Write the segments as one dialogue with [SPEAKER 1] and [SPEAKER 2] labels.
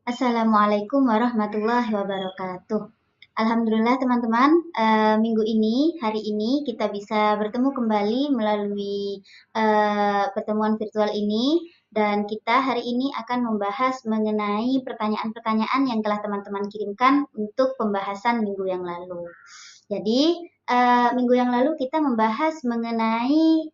[SPEAKER 1] Assalamualaikum warahmatullahi wabarakatuh. Alhamdulillah teman-teman, minggu ini, hari ini kita bisa bertemu kembali melalui pertemuan virtual ini dan kita hari ini akan membahas mengenai pertanyaan-pertanyaan yang telah teman-teman kirimkan untuk pembahasan minggu yang lalu. Jadi, minggu yang lalu kita membahas mengenai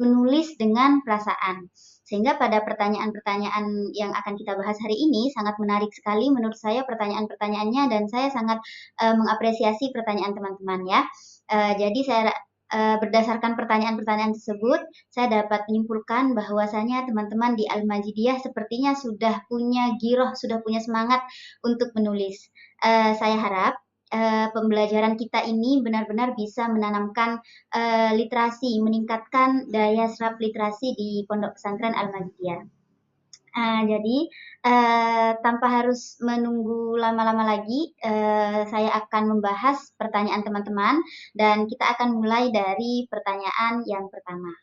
[SPEAKER 1] menulis dengan perasaan. Sehingga pada pertanyaan-pertanyaan yang akan kita bahas hari ini sangat menarik sekali menurut saya pertanyaan-pertanyaannya dan saya sangat mengapresiasi pertanyaan teman-teman ya. Jadi saya berdasarkan pertanyaan-pertanyaan tersebut, saya dapat menyimpulkan bahwasanya teman-teman di Al-Majidiyah sepertinya sudah punya giroh, sudah punya semangat untuk menulis. Saya harap pembelajaran kita ini benar-benar bisa menanamkan literasi, meningkatkan daya serap literasi di Pondok Pesantren Al-Majidiyah. Jadi tanpa harus menunggu lama-lama lagi, saya akan membahas pertanyaan teman-teman dan kita akan mulai dari pertanyaan yang pertama.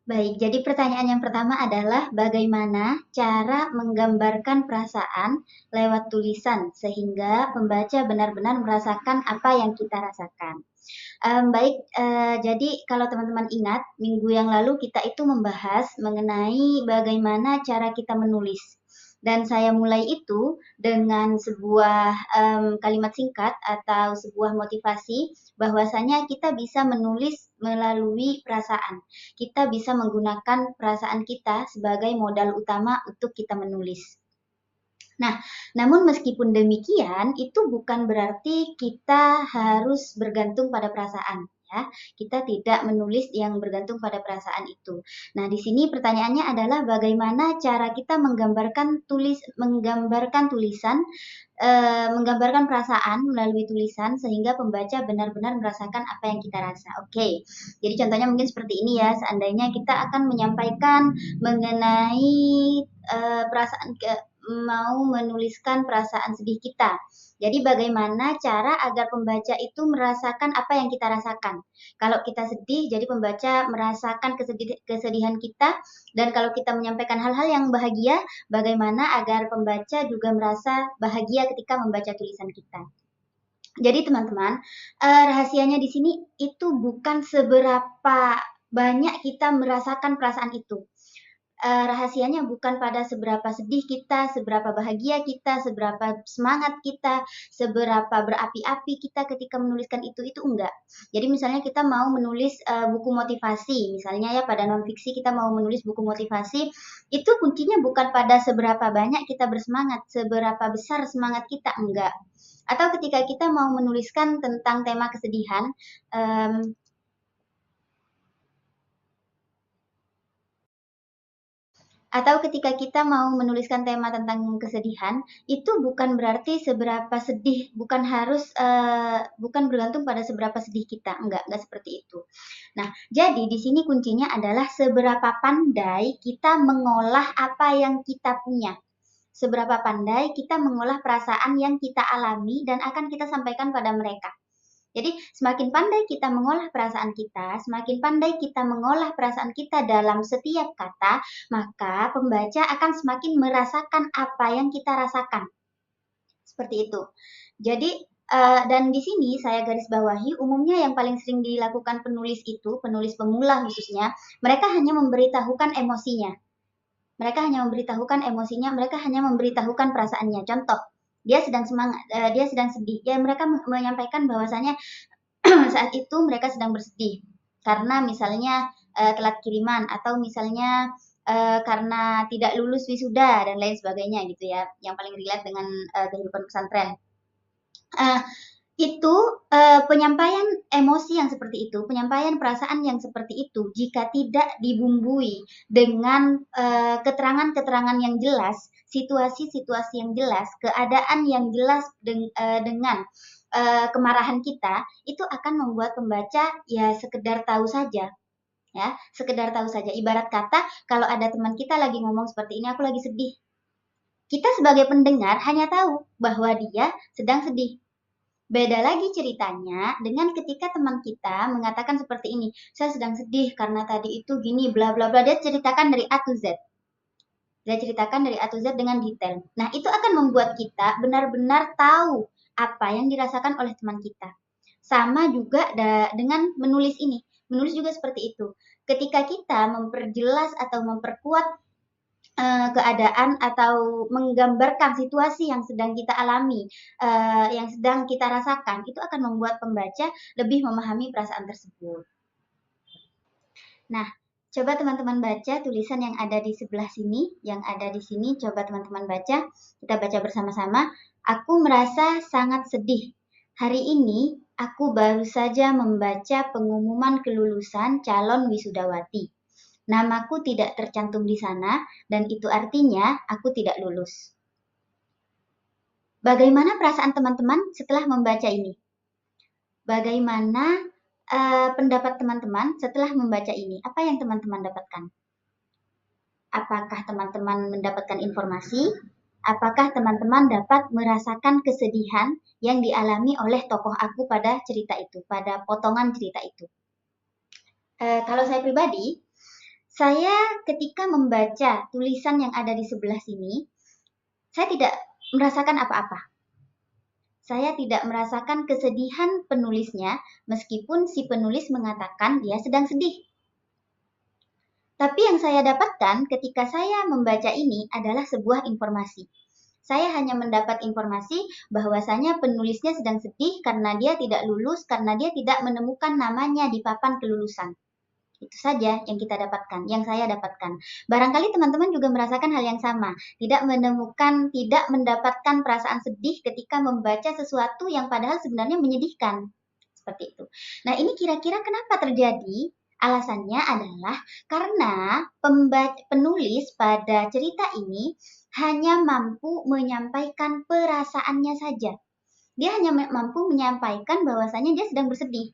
[SPEAKER 1] Baik, jadi pertanyaan yang pertama adalah bagaimana cara menggambarkan perasaan lewat tulisan sehingga pembaca benar-benar merasakan apa yang kita rasakan. Baik, jadi kalau teman-teman ingat minggu yang lalu kita itu membahas mengenai bagaimana cara kita menulis. Dan saya mulai itu dengan sebuah kalimat singkat atau sebuah motivasi bahwasanya kita bisa menulis melalui perasaan. Kita bisa menggunakan perasaan kita sebagai modal utama untuk kita menulis. Nah, namun meskipun demikian, itu bukan berarti kita harus bergantung pada perasaan. Ya, kita tidak menulis yang bergantung pada perasaan itu. Nah, di sini pertanyaannya adalah bagaimana cara kita menggambarkan tulisan, menggambarkan perasaan melalui tulisan sehingga pembaca benar-benar merasakan apa yang kita rasa. Oke, jadi contohnya mungkin seperti ini ya. Seandainya kita akan menyampaikan mengenai perasaan mau menuliskan perasaan sedih kita. Jadi bagaimana cara agar pembaca itu merasakan apa yang kita rasakan. Kalau kita sedih, jadi pembaca merasakan kesedihan kita. Dan kalau kita menyampaikan hal-hal yang bahagia, bagaimana agar pembaca juga merasa bahagia ketika membaca tulisan kita. Jadi teman-teman, rahasianya di sini itu bukan seberapa banyak kita merasakan perasaan itu. Rahasianya bukan pada seberapa sedih kita, seberapa bahagia kita, seberapa semangat kita, seberapa berapi-api kita ketika menuliskan itu enggak. Jadi misalnya kita mau menulis buku motivasi, misalnya ya pada non-fiksi kita mau menulis buku motivasi, itu kuncinya bukan pada seberapa banyak kita bersemangat, seberapa besar semangat kita, enggak. Atau ketika kita mau menuliskan tentang tema kesedihan, um, atau ketika kita mau menuliskan tema tentang kesedihan, itu bukan berarti seberapa sedih, bukan bergantung pada seberapa sedih kita, enggak seperti itu. Nah, jadi di sini kuncinya adalah seberapa pandai kita mengolah apa yang kita punya. Seberapa pandai kita mengolah perasaan yang kita alami dan akan kita sampaikan pada mereka. Jadi semakin pandai kita mengolah perasaan kita, semakin pandai kita mengolah perasaan kita dalam setiap kata, maka pembaca akan semakin merasakan apa yang kita rasakan. Seperti itu. Jadi dan di sini saya garis bawahi umumnya yang paling sering dilakukan penulis itu, penulis pemula khususnya, mereka hanya memberitahukan emosinya. Mereka hanya memberitahukan emosinya, mereka hanya memberitahukan perasaannya. Contoh, dia sedang semangat, dia sedang sedih. Ya mereka menyampaikan bahwasanya saat itu mereka sedang bersedih karena misalnya telat kiriman atau misalnya karena tidak lulus wisuda dan lain sebagainya gitu ya, yang paling relate dengan kehidupan pesantren. Uh, itu penyampaian emosi yang seperti itu, penyampaian perasaan yang seperti itu, jika tidak dibumbui dengan keterangan-keterangan yang jelas, situasi-situasi yang jelas, keadaan yang jelas dengan kemarahan kita, itu akan membuat pembaca ya sekedar tahu saja. Ya, sekedar tahu saja. Ibarat kata, kalau ada teman kita lagi ngomong seperti ini, aku lagi sedih. Kita sebagai pendengar hanya tahu bahwa dia sedang sedih. Beda lagi ceritanya dengan ketika teman kita mengatakan seperti ini, saya sedang sedih karena tadi itu gini, bla bla bla, dia ceritakan dari A to Z. Saya ceritakan dari A to Z dengan detail. Nah, itu akan membuat kita benar-benar tahu apa yang dirasakan oleh teman kita. Sama juga dengan menulis ini. Menulis juga seperti itu. Ketika kita memperjelas atau memperkuat keadaan atau menggambarkan situasi yang sedang kita alami, yang sedang kita rasakan, itu akan membuat pembaca lebih memahami perasaan tersebut. Nah, coba teman-teman baca tulisan yang ada di sebelah sini, yang ada di sini, coba teman-teman baca, kita baca bersama-sama. Aku merasa sangat sedih. Hari ini aku baru saja membaca pengumuman kelulusan calon wisudawati. Namaku tidak tercantum di sana, dan itu artinya aku tidak lulus. Bagaimana perasaan teman-teman setelah membaca ini? Bagaimana pendapat teman-teman setelah membaca ini? Apa yang teman-teman dapatkan? Apakah teman-teman mendapatkan informasi? Apakah teman-teman dapat merasakan kesedihan yang dialami oleh tokoh aku pada cerita itu, pada potongan cerita itu? Kalau saya pribadi, saya ketika membaca tulisan yang ada di sebelah sini, saya tidak merasakan apa-apa. Saya tidak merasakan kesedihan penulisnya, meskipun si penulis mengatakan dia sedang sedih. Tapi yang saya dapatkan ketika saya membaca ini adalah sebuah informasi. Saya hanya mendapat informasi bahwasanya penulisnya sedang sedih karena dia tidak lulus, karena dia tidak menemukan namanya di papan kelulusan. Itu saja yang kita dapatkan, yang saya dapatkan. Barangkali teman-teman juga merasakan hal yang sama, tidak mendapatkan perasaan sedih ketika membaca sesuatu yang padahal sebenarnya menyedihkan. Seperti itu. Nah, ini kira-kira kenapa terjadi? Alasannya adalah karena penulis pada cerita ini hanya mampu menyampaikan perasaannya saja. Dia hanya mampu menyampaikan bahwasanya dia sedang bersedih.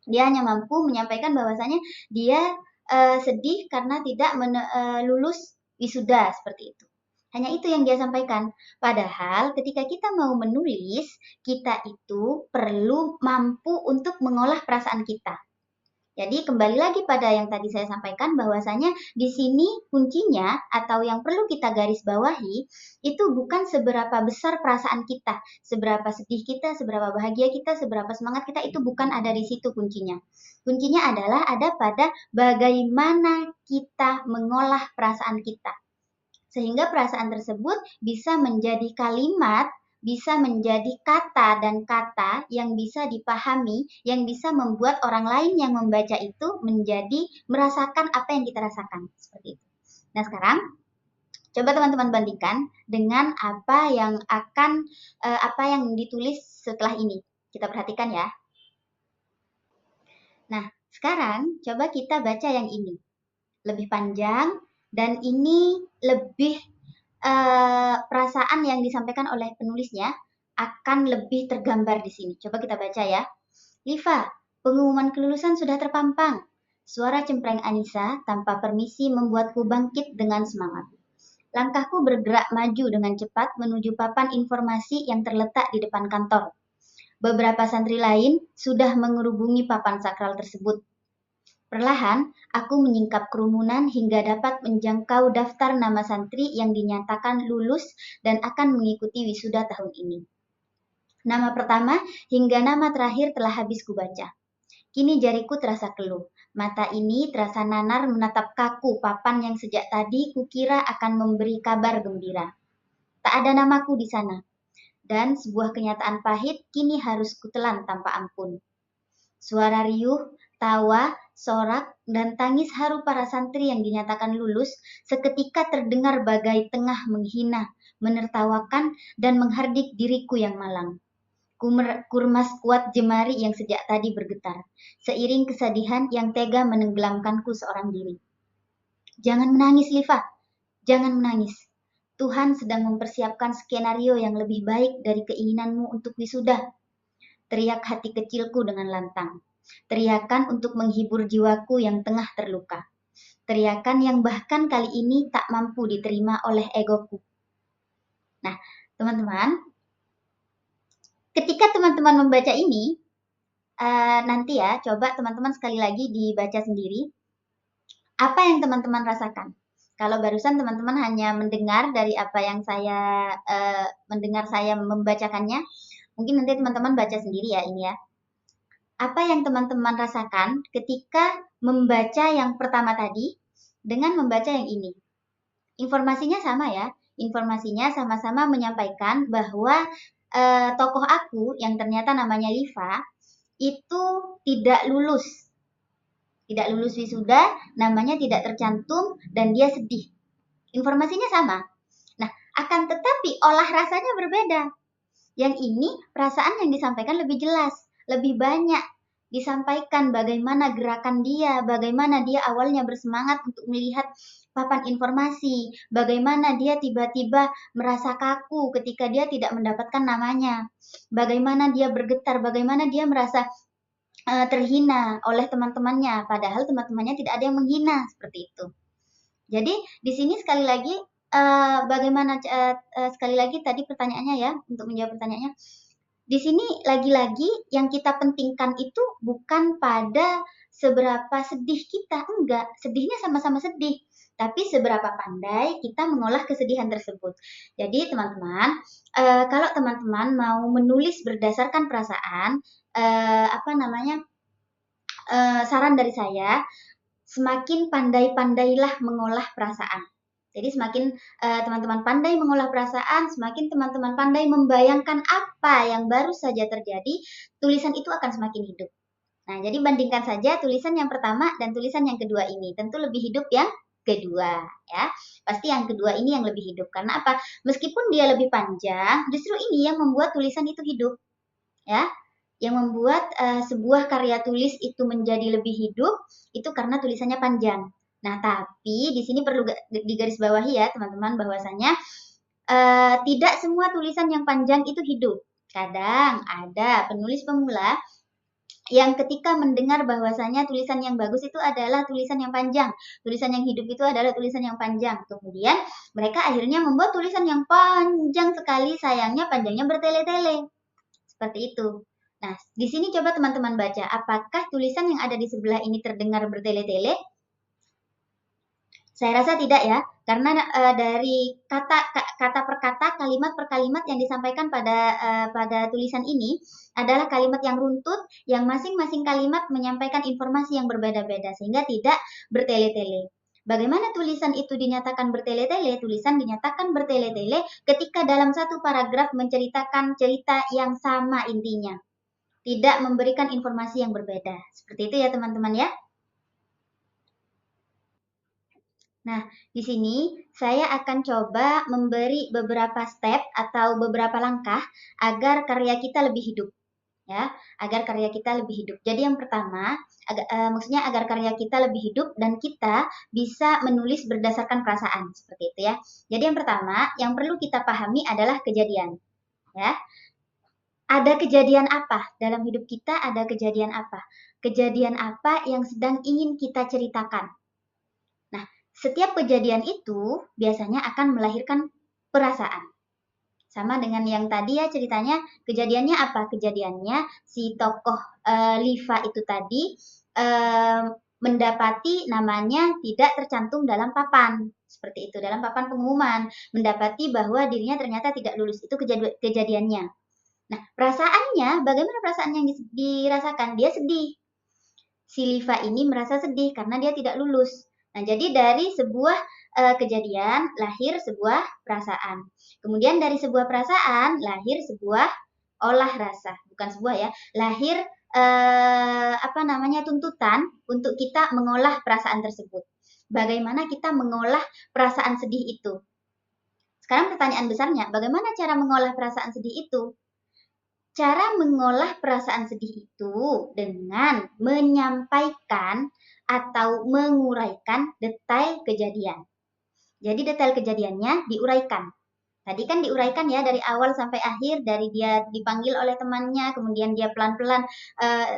[SPEAKER 1] Dia hanya mampu menyampaikan bahwasanya dia sedih karena tidak lulus wisuda, seperti itu. Hanya itu yang dia sampaikan. Padahal ketika kita mau menulis, kita itu perlu mampu untuk mengolah perasaan kita. Jadi kembali lagi pada yang tadi saya sampaikan bahwasanya di sini kuncinya atau yang perlu kita garis bawahi itu bukan seberapa besar perasaan kita, seberapa sedih kita, seberapa bahagia kita, seberapa semangat kita, itu bukan ada di situ kuncinya. Kuncinya adalah ada pada bagaimana kita mengolah perasaan kita. Sehingga perasaan tersebut bisa menjadi kalimat, bisa menjadi kata dan kata yang bisa dipahami, yang bisa membuat orang lain yang membaca itu menjadi merasakan apa yang kita rasakan. Seperti itu. Nah, sekarang coba teman-teman bandingkan dengan apa yang ditulis setelah ini. Kita perhatikan ya. Nah, sekarang coba kita baca yang ini. Lebih panjang dan ini lebih perasaan yang disampaikan oleh penulisnya akan lebih tergambar di sini. Coba kita baca ya. Liva, pengumuman kelulusan sudah terpampang. Suara cempreng Anissa tanpa permisi membuatku bangkit dengan semangat. Langkahku bergerak maju dengan cepat menuju papan informasi yang terletak di depan kantor. Beberapa santri lain sudah mengerubungi papan sakral tersebut. Perlahan, aku menyingkap kerumunan hingga dapat menjangkau daftar nama santri yang dinyatakan lulus dan akan mengikuti wisuda tahun ini. Nama pertama hingga nama terakhir telah habis kubaca. Kini jariku terasa keluh. Mata ini terasa nanar menatap kaku papan yang sejak tadi kukira akan memberi kabar gembira. Tak ada namaku di sana. Dan sebuah kenyataan pahit kini harus kutelan tanpa ampun. Suara riuh, tawa, sorak, dan tangis haru para santri yang dinyatakan lulus seketika terdengar bagai tengah menghina, menertawakan, dan menghardik diriku yang malang. Kurmas kuat jemari yang sejak tadi bergetar, seiring kesedihan yang tega menenggelamkanku seorang diri. Jangan menangis, Liva. Jangan menangis. Tuhan sedang mempersiapkan skenario yang lebih baik dari keinginanmu untuk wisuda. Teriak hati kecilku dengan lantang. Teriakan untuk menghibur jiwaku yang tengah terluka. Teriakan yang bahkan kali ini tak mampu diterima oleh egoku. Nah, teman-teman, ketika teman-teman membaca ini, nanti ya, coba teman-teman sekali lagi dibaca sendiri. Apa yang teman-teman rasakan? Kalau barusan teman-teman hanya mendengar dari apa yang saya mendengar saya membacakannya, mungkin nanti teman-teman baca sendiri ya ini ya. Apa yang teman-teman rasakan ketika membaca yang pertama tadi dengan membaca yang ini? Informasinya sama ya. Informasinya sama-sama menyampaikan bahwa tokoh aku yang ternyata namanya Liva itu tidak lulus. Tidak lulus wisuda, namanya tidak tercantum, dan dia sedih. Informasinya sama. Nah, akan tetapi olah rasanya berbeda. Yang ini perasaan yang disampaikan lebih jelas, lebih banyak disampaikan bagaimana gerakan dia, bagaimana dia awalnya bersemangat untuk melihat papan informasi, bagaimana dia tiba-tiba merasa kaku ketika dia tidak mendapatkan namanya, bagaimana dia bergetar, bagaimana dia merasa terhina oleh teman-temannya, padahal teman-temannya tidak ada yang menghina seperti itu. Jadi di sini sekali lagi bagaimana sekali lagi tadi pertanyaannya ya, untuk menjawab pertanyaannya. Di sini lagi-lagi yang kita pentingkan itu bukan pada seberapa sedih kita, enggak. Sedihnya sama-sama sedih, tapi seberapa pandai kita mengolah kesedihan tersebut. Jadi teman-teman, kalau teman-teman mau menulis berdasarkan perasaan, apa namanya, saran dari saya, semakin pandai-pandailah mengolah perasaan. Jadi semakin teman-teman pandai mengolah perasaan, semakin teman-teman pandai membayangkan apa yang baru saja terjadi, tulisan itu akan semakin hidup. Nah, jadi bandingkan saja tulisan yang pertama dan tulisan yang kedua ini. Tentu lebih hidup yang kedua, ya. Pasti yang kedua ini yang lebih hidup. Karena apa? Meskipun dia lebih panjang, justru ini yang membuat tulisan itu hidup, ya. Yang membuat sebuah karya tulis itu menjadi lebih hidup, itu karena tulisannya panjang. Nah, tapi di sini perlu digarisbawahi ya teman-teman bahwasanya tidak semua tulisan yang panjang itu hidup. Kadang ada penulis pemula yang ketika mendengar bahwasanya tulisan yang bagus itu adalah tulisan yang panjang, tulisan yang hidup itu adalah tulisan yang panjang. Kemudian mereka akhirnya membuat tulisan yang panjang sekali, sayangnya panjangnya bertele-tele. Seperti itu. Nah, di sini coba teman-teman baca, apakah tulisan yang ada di sebelah ini terdengar bertele-tele? Saya rasa tidak ya, karena dari kata per kata, kalimat per kalimat yang disampaikan pada tulisan ini adalah kalimat yang runtut, yang masing-masing kalimat menyampaikan informasi yang berbeda-beda sehingga tidak bertele-tele. Bagaimana tulisan itu dinyatakan bertele-tele? Tulisan dinyatakan bertele-tele ketika dalam satu paragraf menceritakan cerita yang sama intinya, tidak memberikan informasi yang berbeda. Seperti itu ya teman-teman ya. Nah, di sini saya akan coba memberi beberapa step atau beberapa langkah agar karya kita lebih hidup, ya, agar karya kita lebih hidup. Jadi yang pertama, maksudnya agar karya kita lebih hidup dan kita bisa menulis berdasarkan perasaan, seperti itu ya. Jadi yang pertama, yang perlu kita pahami adalah kejadian, ya. Ada kejadian apa dalam hidup kita? Ada kejadian apa? Kejadian apa yang sedang ingin kita ceritakan? Setiap kejadian itu biasanya akan melahirkan perasaan. Sama dengan yang tadi ya ceritanya, kejadiannya apa? Kejadiannya si tokoh Liva itu tadi mendapati namanya tidak tercantum dalam papan. Seperti itu, dalam papan pengumuman. Mendapati bahwa dirinya ternyata tidak lulus. Itu kejadiannya. Nah, perasaannya, bagaimana perasaan yang dirasakan? Dia sedih. Si Liva ini merasa sedih karena dia tidak lulus. Nah, jadi dari sebuah kejadian lahir sebuah perasaan. Kemudian dari sebuah perasaan lahir sebuah olah rasa, bukan sebuah ya, lahir apa namanya tuntutan untuk kita mengolah perasaan tersebut. Bagaimana kita mengolah perasaan sedih itu? Sekarang pertanyaan besarnya, bagaimana cara mengolah perasaan sedih itu? Cara mengolah perasaan sedih itu dengan menyampaikan atau menguraikan detail kejadian. Jadi detail kejadiannya diuraikan. Tadi kan diuraikan ya dari awal sampai akhir, dari dia dipanggil oleh temannya, kemudian dia pelan-pelan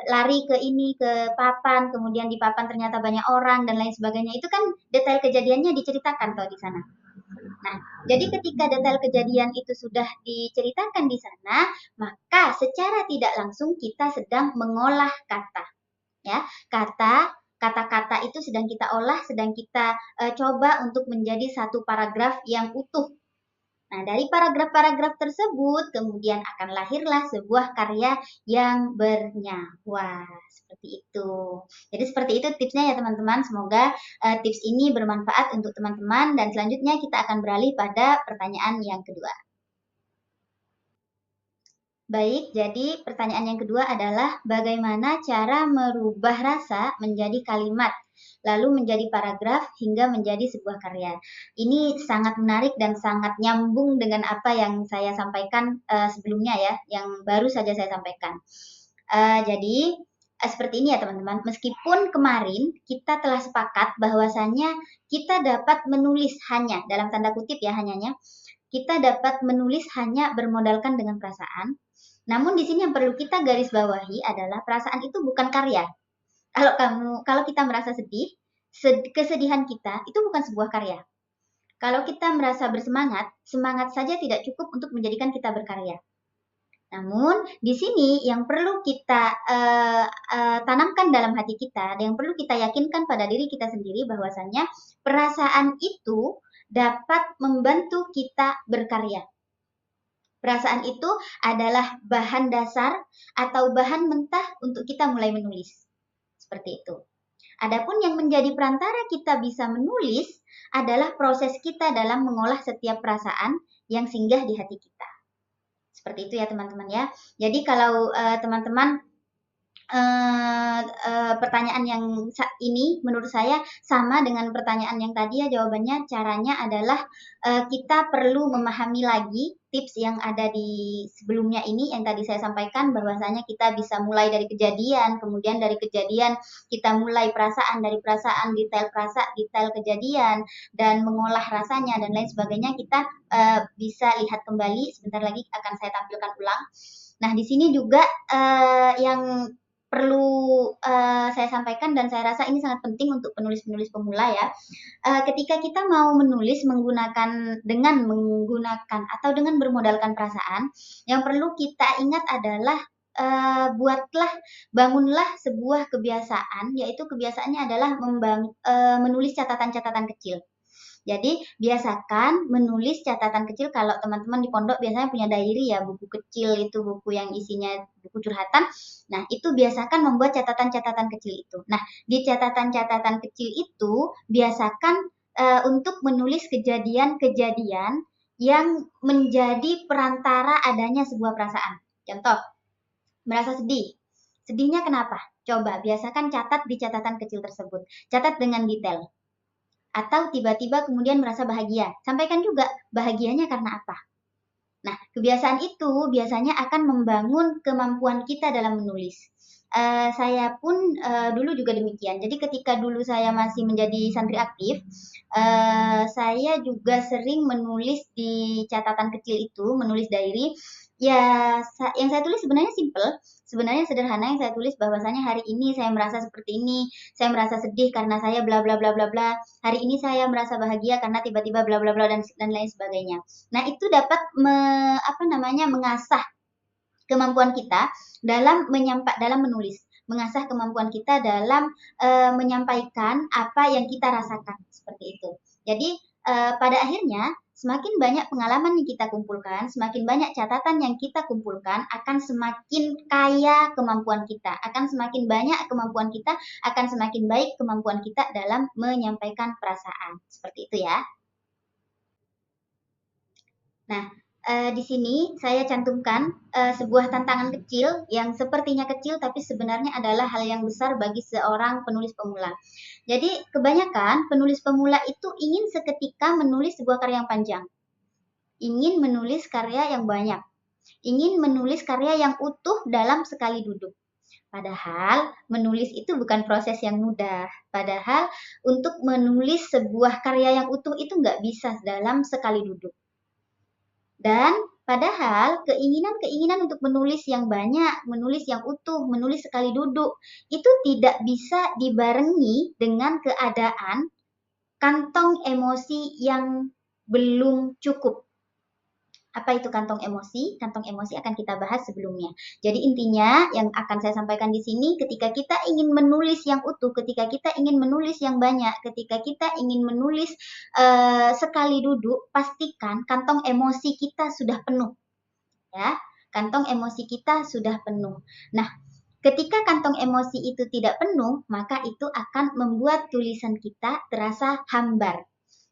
[SPEAKER 1] lari ke ini, ke papan, kemudian di papan ternyata banyak orang dan lain sebagainya. Itu kan detail kejadiannya diceritakan toh di sana. Nah, jadi ketika detail kejadian itu sudah diceritakan di sana, maka secara tidak langsung kita sedang mengolah kata. Ya, kata kata-kata itu sedang kita olah, sedang kita coba untuk menjadi satu paragraf yang utuh. Nah, dari paragraf-paragraf tersebut kemudian akan lahirlah sebuah karya yang bernyawa. Seperti itu. Jadi seperti itu tipsnya ya teman-teman. Semoga tips ini bermanfaat untuk teman-teman dan selanjutnya kita akan beralih pada pertanyaan yang kedua. Baik, jadi pertanyaan yang kedua adalah bagaimana cara merubah rasa menjadi kalimat, lalu menjadi paragraf hingga menjadi sebuah karya. Ini sangat menarik dan sangat nyambung dengan apa yang saya sampaikan sebelumnya ya, yang baru saja saya sampaikan. Jadi seperti ini ya teman-teman, meskipun kemarin kita telah sepakat bahwasanya kita dapat menulis hanya, dalam tanda kutip ya hanyanya, kita dapat menulis hanya bermodalkan dengan perasaan. Namun di sini yang perlu kita garis bawahi adalah perasaan itu bukan karya. Kalau kita merasa sedih, kesedihan kita itu bukan sebuah karya. Kalau kita merasa bersemangat, semangat saja tidak cukup untuk menjadikan kita berkarya. Namun di sini yang perlu kita tanamkan dalam hati kita, yang perlu kita yakinkan pada diri kita sendiri bahwasanya perasaan itu dapat membantu kita berkarya. Perasaan itu adalah bahan dasar atau bahan mentah untuk kita mulai menulis. Seperti itu. Adapun yang menjadi perantara kita bisa menulis adalah proses kita dalam mengolah setiap perasaan yang singgah di hati kita. Seperti itu ya teman-teman ya. Jadi kalau teman-teman pertanyaan yang ini menurut saya sama dengan pertanyaan yang tadi ya, jawabannya caranya adalah kita perlu memahami lagi tips yang ada di sebelumnya ini yang tadi saya sampaikan, bahwasanya kita bisa mulai dari kejadian, kemudian dari kejadian kita mulai perasaan, dari perasaan detail kejadian dan mengolah rasanya dan lain sebagainya. Kita bisa lihat kembali, sebentar lagi akan saya tampilkan ulang. Nah, di sini juga yang perlu saya sampaikan dan saya rasa ini sangat penting untuk penulis-penulis pemula ya. Ketika kita mau menulis dengan menggunakan atau dengan bermodalkan perasaan, yang perlu kita ingat adalah bangunlah sebuah kebiasaan, yaitu kebiasaannya adalah menulis catatan-catatan kecil. Jadi biasakan menulis catatan kecil. Kalau teman-teman di pondok biasanya punya diary ya, buku kecil itu, buku yang isinya buku curhatan. Nah, itu biasakan membuat catatan-catatan kecil itu. Nah, di catatan-catatan kecil itu biasakan untuk menulis kejadian-kejadian yang menjadi perantara adanya sebuah perasaan. Contoh, merasa sedih. Sedihnya kenapa? Coba biasakan catat di catatan kecil tersebut. Catat dengan detail. Atau tiba-tiba kemudian merasa bahagia. Sampaikan juga bahagianya karena apa. Nah, kebiasaan itu biasanya akan membangun kemampuan kita dalam menulis. Saya pun dulu juga demikian. Jadi ketika dulu saya masih menjadi santri aktif, saya juga sering menulis di catatan kecil itu, menulis diary. Ya, yang saya tulis sebenarnya simple, sebenarnya sederhana. Yang saya tulis bahwasanya hari ini saya merasa seperti ini, saya merasa sedih karena saya bla bla bla bla bla. Hari ini saya merasa bahagia karena tiba-tiba bla bla bla dan lain sebagainya. Nah, itu dapat mengasah kemampuan kita dalam menulis, mengasah kemampuan kita dalam menyampaikan apa yang kita rasakan, seperti itu. Jadi pada akhirnya semakin banyak pengalaman yang kita kumpulkan, semakin banyak catatan yang kita kumpulkan, akan semakin kaya kemampuan kita, akan semakin banyak kemampuan kita, akan semakin baik kemampuan kita dalam menyampaikan perasaan. Seperti itu ya. Nah, di sini saya cantumkan sebuah tantangan kecil yang sepertinya kecil tapi sebenarnya adalah hal yang besar bagi seorang penulis pemula. Jadi kebanyakan penulis pemula itu ingin seketika menulis sebuah karya yang panjang, ingin menulis karya yang banyak, ingin menulis karya yang utuh dalam sekali duduk. Padahal menulis itu bukan proses yang mudah. Padahal untuk menulis sebuah karya yang utuh itu nggak bisa dalam sekali duduk. Dan padahal keinginan-keinginan untuk menulis yang banyak, menulis yang utuh, menulis sekali duduk, itu tidak bisa dibarengi dengan keadaan kantong emosi yang belum cukup. Apa itu kantong emosi? Kantong emosi akan kita bahas sebelumnya. Jadi intinya yang akan saya sampaikan di sini, ketika kita ingin menulis yang utuh, ketika kita ingin menulis yang banyak, ketika kita ingin menulis sekali duduk, pastikan kantong emosi kita sudah penuh. Ya, kantong emosi kita sudah penuh. Nah, ketika kantong emosi itu tidak penuh, maka itu akan membuat tulisan kita terasa hambar.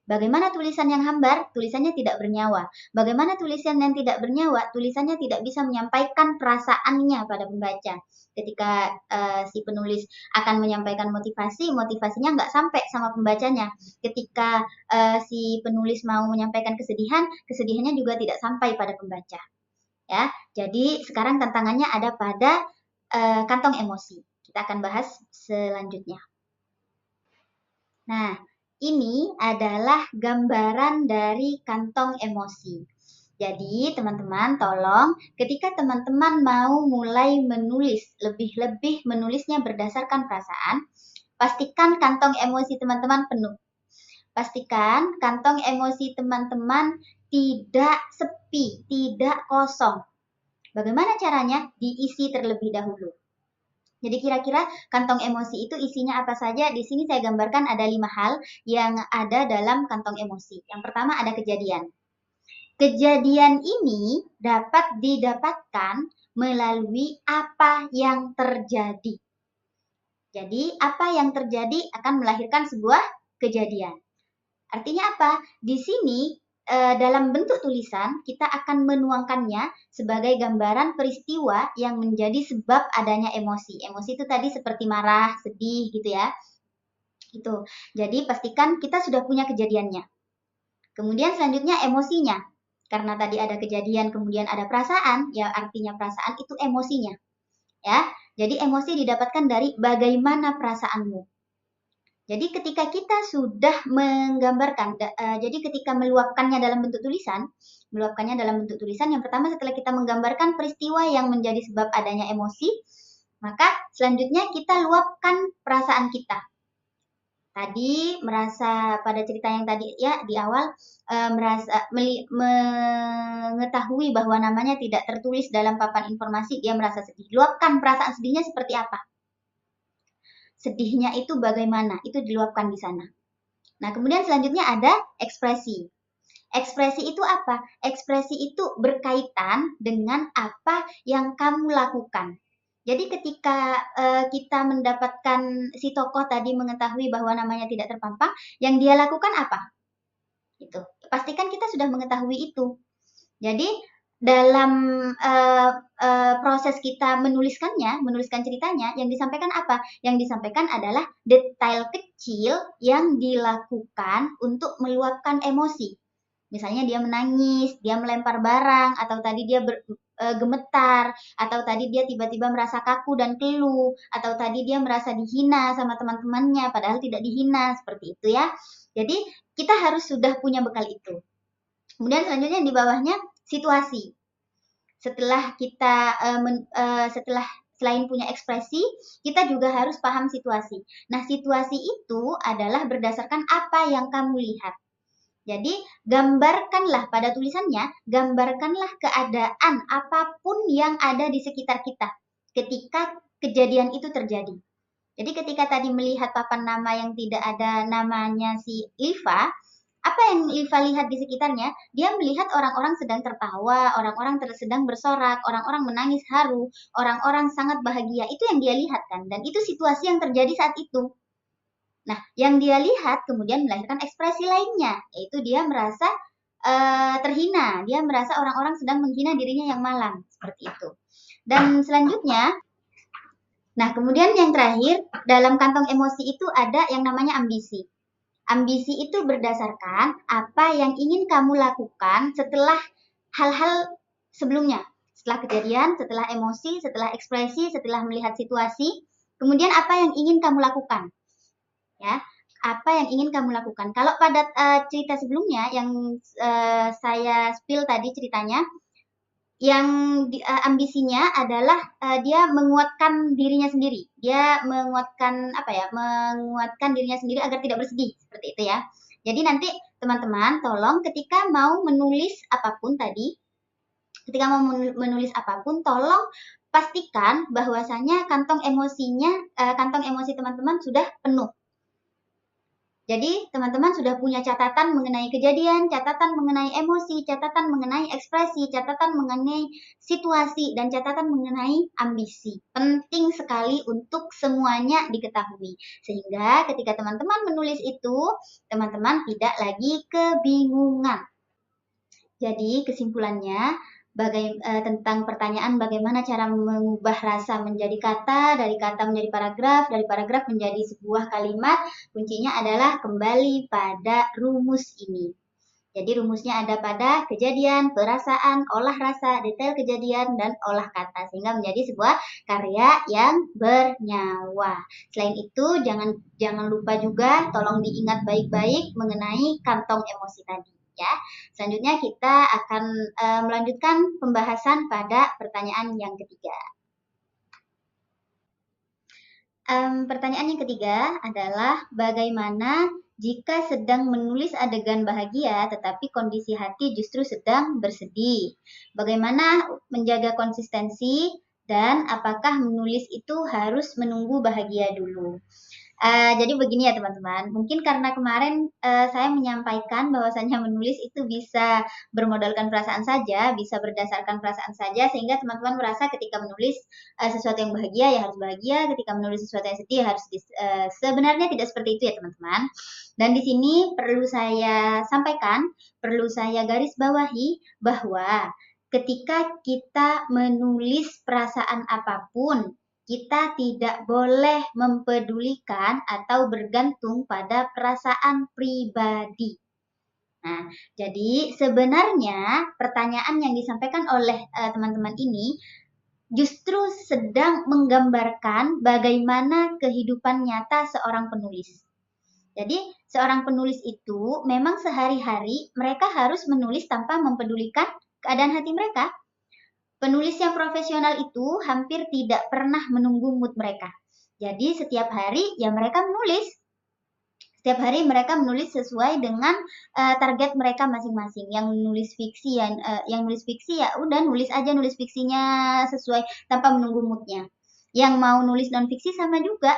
[SPEAKER 1] Bagaimana tulisan yang hambar? Tulisannya tidak bernyawa. Bagaimana tulisan yang tidak bernyawa? Tulisannya tidak bisa menyampaikan perasaannya pada pembaca. Ketika si penulis akan menyampaikan motivasi, motivasinya nggak sampai sama pembacanya. Ketika si penulis mau menyampaikan kesedihan, kesedihannya juga tidak sampai pada pembaca. Ya, jadi sekarang tantangannya ada pada kantong emosi. Kita akan bahas selanjutnya. Nah, ini adalah gambaran dari kantong emosi. Jadi, teman-teman, tolong ketika teman-teman mau mulai menulis, lebih-lebih menulisnya berdasarkan perasaan, pastikan kantong emosi teman-teman penuh. Pastikan kantong emosi teman-teman tidak sepi, tidak kosong. Bagaimana caranya? Diisi terlebih dahulu. Jadi kira-kira kantong emosi itu isinya apa saja? Di sini saya gambarkan ada 5 hal yang ada dalam kantong emosi. Yang pertama ada kejadian. Kejadian ini dapat didapatkan melalui apa yang terjadi. Jadi apa yang terjadi akan melahirkan sebuah kejadian. Artinya apa? Di sini dalam bentuk tulisan kita akan menuangkannya sebagai gambaran peristiwa yang menjadi sebab adanya emosi. Emosi itu tadi seperti marah, sedih gitu ya. Gitu. Jadi pastikan kita sudah punya kejadiannya. Kemudian selanjutnya emosinya. Karena tadi ada kejadian kemudian ada perasaan, ya artinya perasaan itu emosinya. Ya. Jadi emosi didapatkan dari bagaimana perasaanmu. Jadi ketika kita sudah menggambarkan, jadi ketika meluapkannya dalam bentuk tulisan, yang pertama setelah kita menggambarkan peristiwa yang menjadi sebab adanya emosi, maka selanjutnya kita luapkan perasaan kita. Tadi merasa pada cerita yang tadi ya di awal mengetahui bahwa namanya tidak tertulis dalam papan informasi, dia merasa sedih. Luapkan perasaan sedihnya seperti apa? Sedihnya itu bagaimana? Itu diluapkan di sana. Nah, kemudian selanjutnya ada ekspresi. Ekspresi itu apa? Ekspresi itu berkaitan dengan apa yang kamu lakukan. Jadi ketika kita mendapatkan si tokoh tadi mengetahui bahwa namanya tidak terpampang, yang dia lakukan apa? Itu. Pastikan kita sudah mengetahui itu. Jadi dalam proses kita menuliskan ceritanya, yang disampaikan apa? Yang disampaikan adalah detail kecil yang dilakukan untuk meluapkan emosi. Misalnya dia menangis, dia melempar barang, atau tadi dia gemetar, atau tadi dia tiba-tiba merasa kaku dan keluh, atau tadi dia merasa dihina sama teman-temannya, padahal tidak dihina, seperti itu ya. Jadi kita harus sudah punya bekal itu. Kemudian selanjutnya di bawahnya situasi. Setelah kita selain punya ekspresi, kita juga harus paham situasi. Nah, situasi itu adalah berdasarkan apa yang kamu lihat. Jadi, gambarkanlah pada tulisannya, gambarkanlah keadaan apapun yang ada di sekitar kita ketika kejadian itu terjadi. Jadi ketika tadi melihat papan nama yang tidak ada namanya si Liva, apa yang Liva lihat di sekitarnya? Dia melihat orang-orang sedang tertawa, orang-orang sedang bersorak, orang-orang menangis haru, orang-orang sangat bahagia. Itu yang dia lihat kan, dan itu situasi yang terjadi saat itu. Nah, yang dia lihat kemudian melahirkan ekspresi lainnya, yaitu dia merasa terhina, dia merasa orang-orang sedang menghina dirinya yang malang, seperti itu. Dan selanjutnya, nah kemudian yang terakhir, dalam kantong emosi itu ada yang namanya ambisi. Ambisi itu berdasarkan apa yang ingin kamu lakukan setelah hal-hal sebelumnya. Setelah kejadian, setelah emosi, setelah ekspresi, setelah melihat situasi, kemudian apa yang ingin kamu lakukan. Ya, apa yang ingin kamu lakukan. Kalau pada cerita sebelumnya yang saya spill tadi ceritanya, yang ambisinya adalah dia menguatkan dirinya sendiri. Dia menguatkan apa ya? Menguatkan dirinya sendiri agar tidak bersedih, seperti itu ya. Jadi nanti teman-teman tolong ketika mau menulis apapun tadi, Ketika mau menulis apapun, tolong pastikan bahwasanya kantong emosi teman-teman sudah penuh. Jadi, teman-teman sudah punya catatan mengenai kejadian, catatan mengenai emosi, catatan mengenai ekspresi, catatan mengenai situasi, dan catatan mengenai ambisi. Penting sekali untuk semuanya diketahui. Sehingga ketika teman-teman menulis itu, teman-teman tidak lagi kebingungan. Jadi, kesimpulannya, tentang pertanyaan bagaimana cara mengubah rasa menjadi kata, dari kata menjadi dari paragraf menjadi sebuah kalimat, kuncinya adalah kembali pada rumus ini. Jadi rumusnya ada pada kejadian, perasaan, olah rasa, detail kejadian, dan olah kata. Sehingga menjadi sebuah karya yang bernyawa. Selain itu, jangan lupa juga, tolong diingat baik-baik mengenai kantong emosi tadi. Ya. Selanjutnya kita akan melanjutkan pembahasan pada pertanyaan yang ketiga. Pertanyaan yang ketiga adalah bagaimana jika sedang menulis adegan bahagia tetapi kondisi hati justru sedang bersedih? Bagaimana menjaga konsistensi dan apakah menulis itu harus menunggu bahagia dulu? Jadi begini ya teman-teman, mungkin karena kemarin saya menyampaikan bahwasannya menulis itu bisa bermodalkan perasaan saja, bisa berdasarkan perasaan saja, sehingga teman-teman merasa ketika menulis sesuatu yang bahagia ya harus bahagia, ketika menulis sesuatu yang sedih harus sebenarnya tidak seperti itu ya teman-teman. Dan di sini perlu saya sampaikan, perlu saya garis bawahi bahwa ketika kita menulis perasaan apapun, kita tidak boleh mempedulikan atau bergantung pada perasaan pribadi. Nah, jadi sebenarnya pertanyaan yang disampaikan oleh teman-teman ini justru sedang menggambarkan bagaimana kehidupan nyata seorang penulis. Jadi, seorang penulis itu memang sehari-hari mereka harus menulis tanpa mempedulikan keadaan hati mereka. Penulis yang profesional itu hampir tidak pernah menunggu mood mereka. Jadi setiap hari ya mereka menulis. Setiap hari mereka menulis sesuai dengan target mereka masing-masing. Yang nulis fiksi ya udah nulis aja nulis fiksinya sesuai tanpa menunggu moodnya. Yang mau nulis non fiksi sama juga.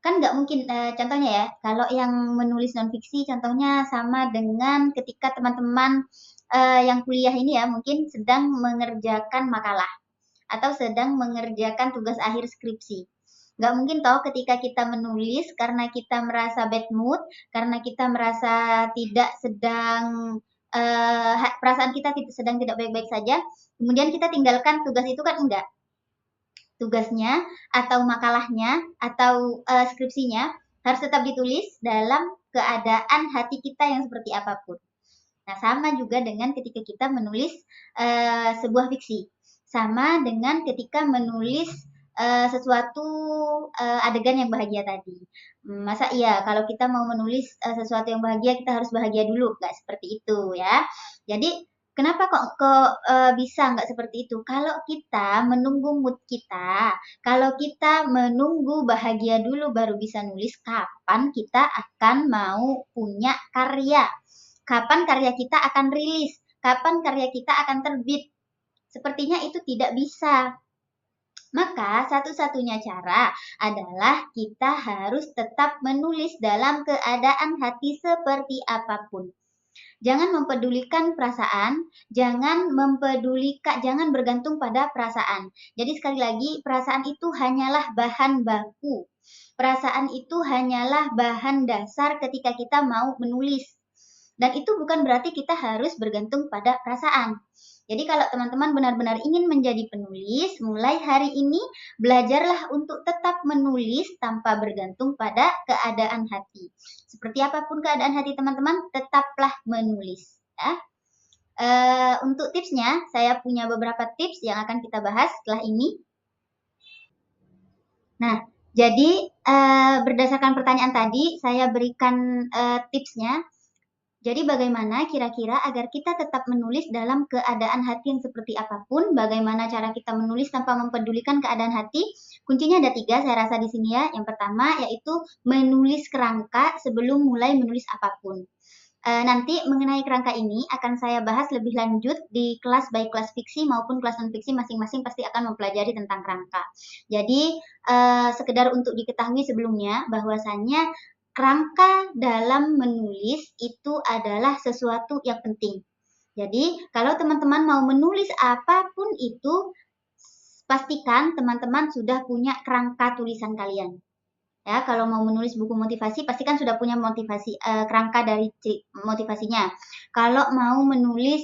[SPEAKER 1] Kan nggak mungkin contohnya ya, kalau yang menulis non fiksi contohnya sama dengan ketika teman-teman yang kuliah ini ya mungkin sedang mengerjakan makalah atau sedang mengerjakan tugas akhir skripsi. Nggak mungkin toh ketika kita menulis karena kita merasa bad mood, karena kita merasa tidak sedang perasaan kita sedang tidak baik-baik saja, kemudian kita tinggalkan tugas itu kan enggak. Tugasnya atau makalahnya atau skripsinya harus tetap ditulis dalam keadaan hati kita yang seperti apapun. Nah, sama juga dengan ketika kita menulis sebuah fiksi. Sama dengan ketika menulis sesuatu adegan yang bahagia tadi. Masa iya kalau kita mau menulis sesuatu yang bahagia kita harus bahagia dulu? Nggak seperti itu ya. Jadi kenapa kok bisa nggak seperti itu? Kalau kita menunggu mood kita, kalau kita menunggu bahagia dulu baru bisa nulis, kapan kita akan mau punya karya? Kapan karya kita akan rilis? Kapan karya kita akan terbit? Sepertinya itu tidak bisa. Maka satu-satunya cara adalah kita harus tetap menulis dalam keadaan hati seperti apapun. Jangan mempedulikan perasaan, jangan bergantung pada perasaan. Jadi sekali lagi, perasaan itu hanyalah bahan baku. Perasaan itu hanyalah bahan dasar ketika kita mau menulis. Dan itu bukan berarti kita harus bergantung pada perasaan. Jadi kalau teman-teman benar-benar ingin menjadi penulis, mulai hari ini belajarlah untuk tetap menulis tanpa bergantung pada keadaan hati. Seperti apapun keadaan hati teman-teman, tetaplah menulis. Ya. Untuk tipsnya, saya punya beberapa tips yang akan kita bahas setelah ini. Nah, jadi berdasarkan pertanyaan tadi, saya berikan tipsnya. Jadi bagaimana kira-kira agar kita tetap menulis dalam keadaan hati yang seperti apapun, bagaimana cara kita menulis tanpa mempedulikan keadaan hati? Kuncinya ada 3, saya rasa di sini ya. Yang pertama yaitu menulis kerangka sebelum mulai menulis apapun. Nanti mengenai kerangka ini akan saya bahas lebih lanjut di kelas, baik kelas fiksi maupun kelas non-fiksi, masing-masing pasti akan mempelajari tentang kerangka. Jadi, sekedar untuk diketahui sebelumnya bahwasanya kerangka dalam menulis itu adalah sesuatu yang penting. Jadi, kalau teman-teman mau menulis apapun itu, pastikan teman-teman sudah punya kerangka tulisan kalian. Ya, kalau mau menulis buku motivasi, pastikan sudah punya motivasi kerangka dari motivasinya. Kalau mau menulis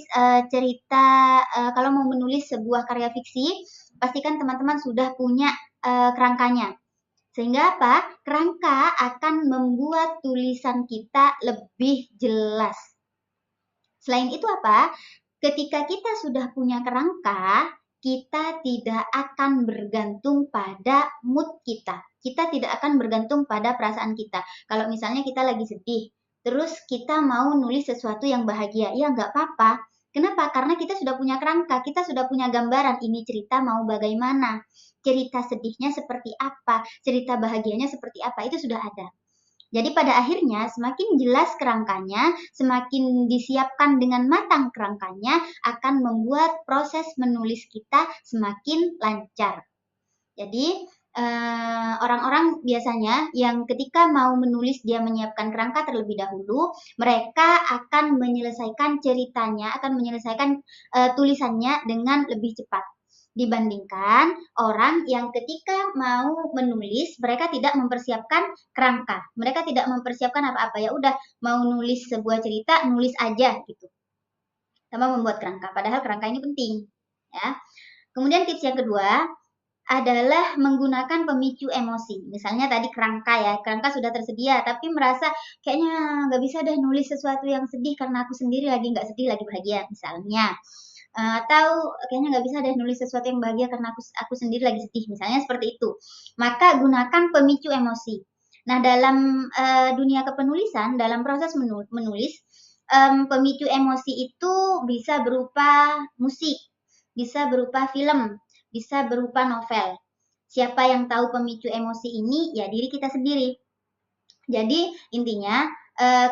[SPEAKER 1] kalau mau menulis sebuah karya fiksi, pastikan teman-teman sudah punya kerangkanya. Sehingga apa? Kerangka akan membuat tulisan kita lebih jelas. Selain itu apa? Ketika kita sudah punya kerangka, kita tidak akan bergantung pada mood kita. Kita tidak akan bergantung pada perasaan kita. Kalau misalnya kita lagi sedih, terus kita mau nulis sesuatu yang bahagia, ya nggak apa-apa. Kenapa? Karena kita sudah punya kerangka, kita sudah punya gambaran ini cerita mau bagaimana, cerita sedihnya seperti apa, cerita bahagianya seperti apa, itu sudah ada. Jadi pada akhirnya semakin jelas kerangkanya, semakin disiapkan dengan matang kerangkanya, akan membuat proses menulis kita semakin lancar. Jadi orang-orang biasanya yang ketika mau menulis dia menyiapkan kerangka terlebih dahulu, mereka akan menyelesaikan ceritanya, akan menyelesaikan tulisannya dengan lebih cepat dibandingkan orang yang ketika mau menulis mereka tidak mempersiapkan kerangka, mereka tidak mempersiapkan apa-apa, ya udah mau nulis sebuah cerita nulis aja gitu tanpa membuat kerangka, padahal kerangka ini penting ya. Kemudian tips yang kedua adalah menggunakan pemicu emosi. Misalnya tadi kerangka ya, kerangka sudah tersedia, tapi merasa kayaknya nggak bisa deh nulis sesuatu yang sedih karena aku sendiri lagi nggak sedih, lagi bahagia misalnya. Atau kayaknya nggak bisa deh nulis sesuatu yang bahagia karena aku sendiri lagi sedih, misalnya seperti itu. Maka gunakan pemicu emosi. Nah, dalam dunia kepenulisan, dalam proses menulis, pemicu emosi itu bisa berupa musik, bisa berupa film, bisa berupa novel. Siapa yang tahu pemicu emosi ini? Ya diri kita sendiri. Jadi intinya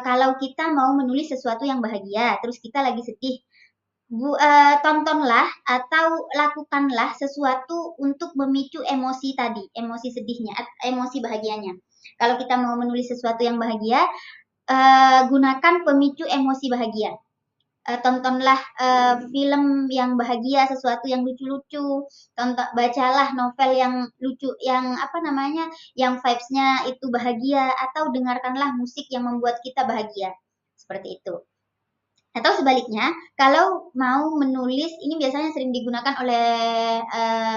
[SPEAKER 1] kalau kita mau menulis sesuatu yang bahagia, terus kita lagi sedih, tontonlah atau lakukanlah sesuatu untuk memicu emosi tadi, emosi sedihnya, emosi bahagianya. Kalau kita mau menulis sesuatu yang bahagia, gunakan pemicu emosi bahagia. Tontonlah film yang bahagia, sesuatu yang lucu-lucu, bacalah novel yang lucu, yang apa namanya, yang vibes-nya itu bahagia, atau dengarkanlah musik yang membuat kita bahagia, seperti itu. Atau sebaliknya, kalau mau menulis, ini biasanya sering digunakan oleh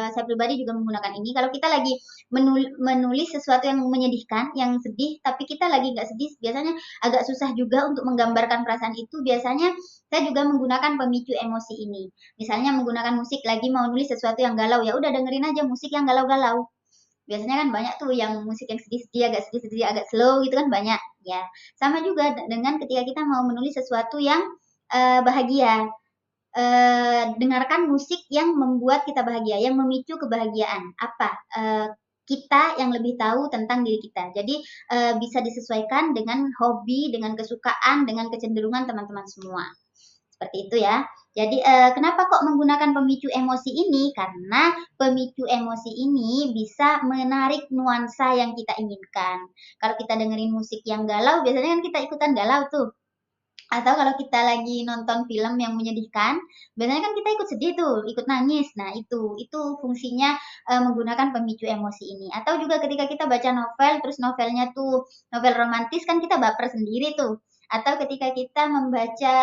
[SPEAKER 1] saya pribadi juga menggunakan ini. Kalau kita lagi menulis sesuatu yang menyedihkan, yang sedih, tapi kita lagi nggak sedih, biasanya agak susah juga untuk menggambarkan perasaan itu. Biasanya saya juga menggunakan pemicu emosi ini. Misalnya menggunakan musik, lagi mau nulis sesuatu yang galau, ya udah dengerin aja musik yang galau-galau. Biasanya kan banyak tuh yang musik yang sedih-sedih, agak sedih-sedih, agak slow gitu kan banyak. Ya, sama juga dengan ketika kita mau menulis sesuatu yang bahagia. Dengarkan musik yang membuat kita bahagia, yang memicu kebahagiaan. Apa? Kita yang lebih tahu tentang diri kita. Jadi bisa disesuaikan dengan hobi, dengan kesukaan, dengan kecenderungan teman-teman semua. Seperti itu ya. Jadi kenapa kok menggunakan pemicu emosi ini? Karena pemicu emosi ini bisa menarik nuansa yang kita inginkan. Kalau kita dengerin musik yang galau, biasanya kan kita ikutan galau tuh. Atau kalau kita lagi nonton film yang menyedihkan, biasanya kan kita ikut sedih tuh, ikut nangis. Nah, itu fungsinya menggunakan pemicu emosi ini. Atau juga ketika kita baca novel, terus novelnya tuh novel romantis, kan kita baper sendiri tuh. Atau ketika kita membaca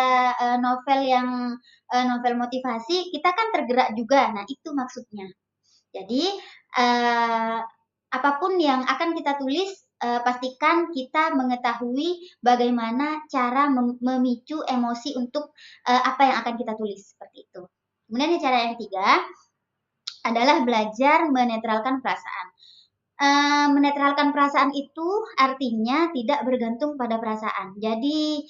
[SPEAKER 1] novel yang novel motivasi, kita kan tergerak juga. Nah, itu maksudnya. Jadi, apapun yang akan kita tulis, pastikan kita mengetahui bagaimana cara memicu emosi untuk apa yang akan kita tulis, seperti itu. Kemudian cara yang ketiga adalah belajar menetralkan perasaan. Menetralkan perasaan itu artinya tidak bergantung pada perasaan. Jadi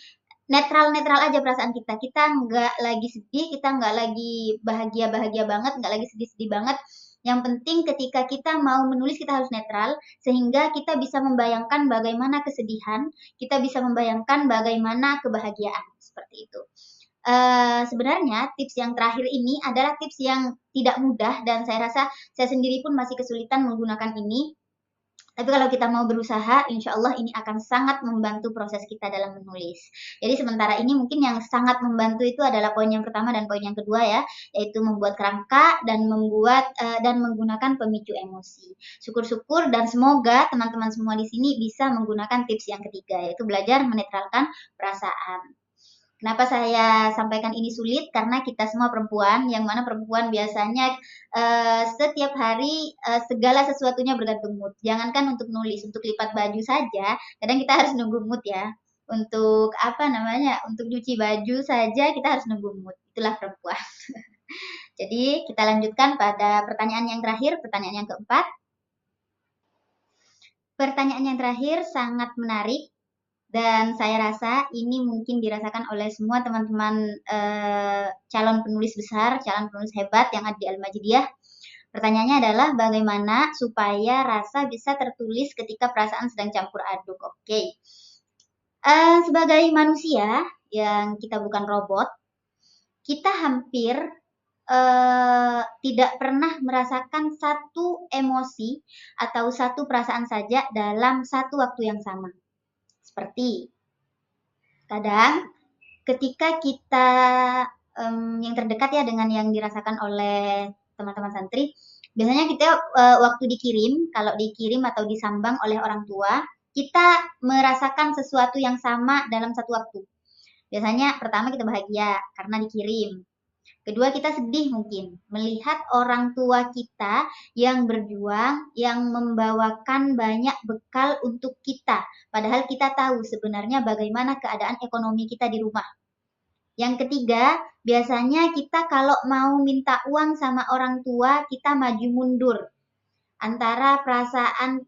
[SPEAKER 1] netral-netral aja perasaan kita. Kita nggak lagi sedih, kita nggak lagi bahagia-bahagia banget, nggak lagi sedih-sedih banget. Yang penting ketika kita mau menulis kita harus netral, sehingga kita bisa membayangkan bagaimana kesedihan, kita bisa membayangkan bagaimana kebahagiaan, seperti itu. Sebenarnya tips yang terakhir ini adalah tips yang tidak mudah dan saya rasa saya sendiri pun masih kesulitan menggunakan ini. Tapi kalau kita mau berusaha, insya Allah ini akan sangat membantu proses kita dalam menulis. Jadi sementara ini mungkin yang sangat membantu itu adalah poin yang pertama dan poin yang kedua ya, yaitu membuat kerangka dan dan menggunakan pemicu emosi. Syukur-syukur dan semoga teman-teman semua di sini bisa menggunakan tips yang ketiga, yaitu belajar menetralkan perasaan. Kenapa saya sampaikan ini sulit? Karena kita semua perempuan, yang mana perempuan biasanya setiap hari segala sesuatunya bergantung mood. Jangankan untuk nulis, untuk lipat baju saja, kadang kita harus nunggu mood ya. Untuk apa namanya? Untuk cuci baju saja kita harus nunggu mood. Itulah perempuan. Jadi kita lanjutkan pada pertanyaan yang terakhir, pertanyaan yang keempat. Pertanyaan yang terakhir sangat menarik. Dan saya rasa ini mungkin dirasakan oleh semua teman-teman calon penulis besar, calon penulis hebat yang ada di Al-Majidiyah. Pertanyaannya adalah bagaimana supaya rasa bisa tertulis ketika perasaan sedang campur aduk. Oke. Sebagai manusia yang kita bukan robot, kita hampir tidak pernah merasakan satu emosi atau satu perasaan saja dalam satu waktu yang sama. Seperti kadang ketika kita yang terdekat ya dengan yang dirasakan oleh teman-teman santri, biasanya kita waktu dikirim, kalau dikirim atau disambang oleh orang tua, kita merasakan sesuatu yang sama dalam satu waktu. Biasanya pertama kita bahagia karena dikirim. Kedua, kita sedih mungkin melihat orang tua kita yang berjuang, yang membawakan banyak bekal untuk kita. Padahal kita tahu sebenarnya bagaimana keadaan ekonomi kita di rumah. Yang ketiga, biasanya kita kalau mau minta uang sama orang tua, kita maju mundur. Antara perasaan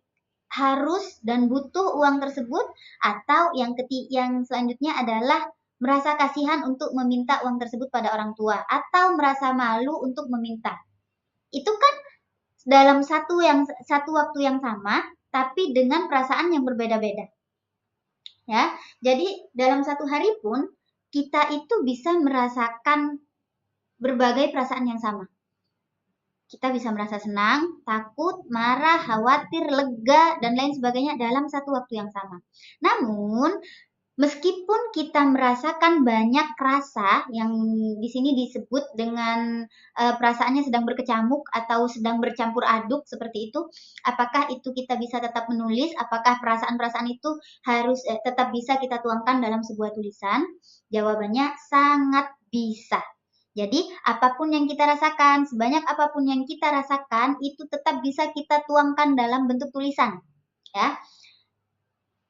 [SPEAKER 1] harus dan butuh uang tersebut, atau yang selanjutnya adalah merasa kasihan untuk meminta uang tersebut pada orang tua atau merasa malu untuk meminta. Itu kan dalam satu waktu yang sama tapi dengan perasaan yang berbeda-beda. Ya. Jadi dalam satu hari pun kita itu bisa merasakan berbagai perasaan yang sama. Kita bisa merasa senang, takut, marah, khawatir, lega, dan lain sebagainya dalam satu waktu yang sama. Namun, meskipun kita merasakan banyak rasa yang di sini disebut dengan perasaannya sedang berkecamuk atau sedang bercampur aduk seperti itu, apakah itu kita bisa tetap menulis? Apakah perasaan-perasaan itu harus tetap bisa kita tuangkan dalam sebuah tulisan? Jawabannya sangat bisa. Jadi, apapun yang kita rasakan, sebanyak apapun yang kita rasakan, itu tetap bisa kita tuangkan dalam bentuk tulisan. Ya.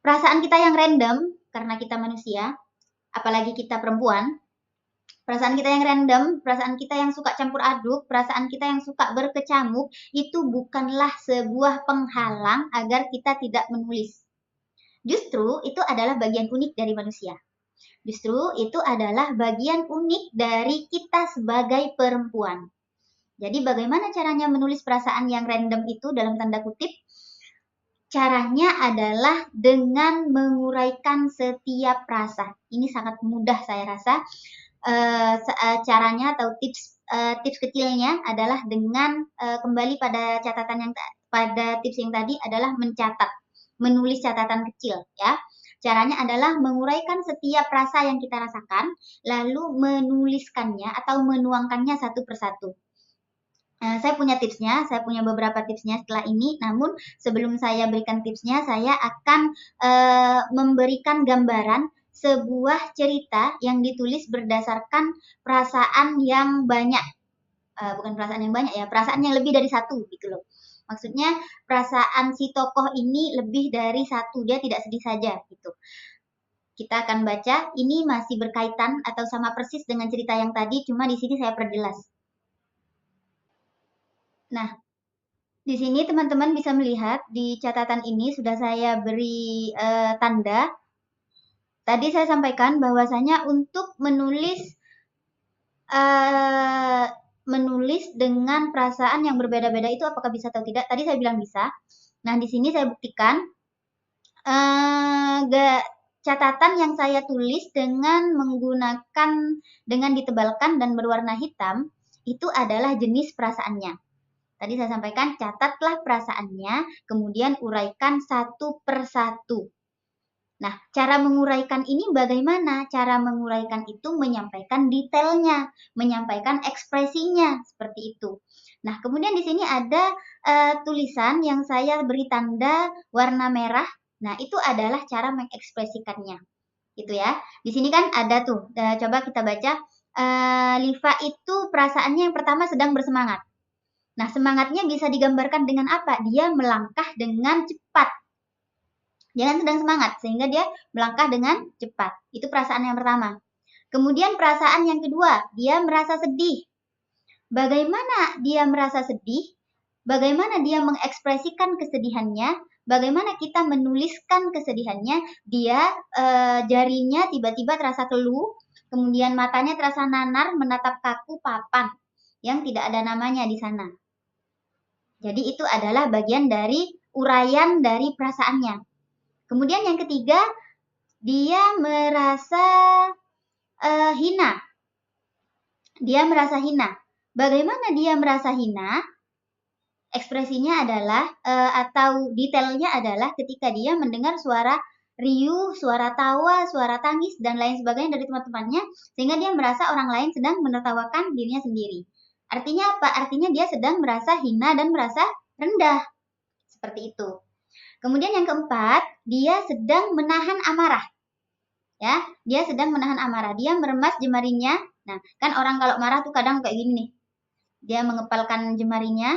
[SPEAKER 1] Perasaan kita yang random, karena kita manusia, apalagi kita perempuan, perasaan kita yang random, perasaan kita yang suka campur aduk, perasaan kita yang suka berkecamuk, itu bukanlah sebuah penghalang agar kita tidak menulis. Justru itu adalah bagian unik dari manusia. Justru itu adalah bagian unik dari kita sebagai perempuan. Jadi bagaimana caranya menulis perasaan yang random itu dalam tanda kutip? Caranya adalah dengan menguraikan setiap rasa. Ini sangat mudah saya rasa. Caranya atau tips kecilnya adalah dengan kembali pada tips yang tadi adalah mencatat, menulis catatan kecil ya. Caranya adalah menguraikan setiap rasa yang kita rasakan, lalu menuliskannya atau menuangkannya satu persatu. Saya punya tipsnya, saya punya beberapa tipsnya setelah ini. Namun sebelum saya berikan tipsnya, saya akan memberikan gambaran sebuah cerita yang ditulis berdasarkan perasaan yang banyak. Bukan perasaan yang banyak ya, perasaan yang lebih dari satu gitu loh. Maksudnya perasaan si tokoh ini lebih dari satu, dia tidak sedih saja gitu. Kita akan baca, ini masih berkaitan atau sama persis dengan cerita yang tadi, cuma di sini saya perjelas. Nah, di sini teman-teman bisa melihat di catatan ini sudah saya beri tanda. Tadi saya sampaikan bahwasanya untuk menulis menulis dengan perasaan yang berbeda-beda itu apakah bisa atau tidak? Tadi saya bilang bisa. Nah, di sini saya buktikan catatan yang saya tulis dengan menggunakan dengan ditebalkan dan berwarna hitam itu adalah jenis perasaannya. Tadi saya sampaikan catatlah perasaannya, kemudian uraikan satu per satu. Nah, cara menguraikan ini bagaimana? Cara menguraikan itu menyampaikan detailnya, menyampaikan ekspresinya, seperti itu. Nah, kemudian di sini ada tulisan yang saya beri tanda warna merah. Nah, itu adalah cara mengekspresikannya. Gitu ya. Di sini kan ada tuh, coba kita baca. Liva itu perasaannya yang pertama sedang bersemangat. Nah, semangatnya bisa digambarkan dengan apa? Dia melangkah dengan cepat. Jangan sedang semangat, sehingga dia melangkah dengan cepat. Itu perasaan yang pertama. Kemudian perasaan yang kedua, dia merasa sedih. Bagaimana dia merasa sedih? Bagaimana dia mengekspresikan kesedihannya? Bagaimana kita menuliskan kesedihannya? Dia jarinya tiba-tiba terasa keluh, kemudian matanya terasa nanar menatap kaku papan yang tidak ada namanya di sana. Jadi itu adalah bagian dari uraian dari perasaannya. Kemudian yang ketiga, dia merasa hina. Dia merasa hina. Bagaimana dia merasa hina? Ekspresinya adalah atau detailnya adalah ketika dia mendengar suara riuh, suara tawa, suara tangis, dan lain sebagainya dari teman-temannya, sehingga dia merasa orang lain sedang menertawakan dirinya sendiri. Artinya apa? Artinya dia sedang merasa hina dan merasa rendah. Seperti itu. Kemudian yang keempat, dia sedang menahan amarah. Ya, dia sedang menahan amarah. Dia meremas jemarinya. Nah, kan orang kalau marah tuh kadang kayak gini nih. Dia mengepalkan jemarinya,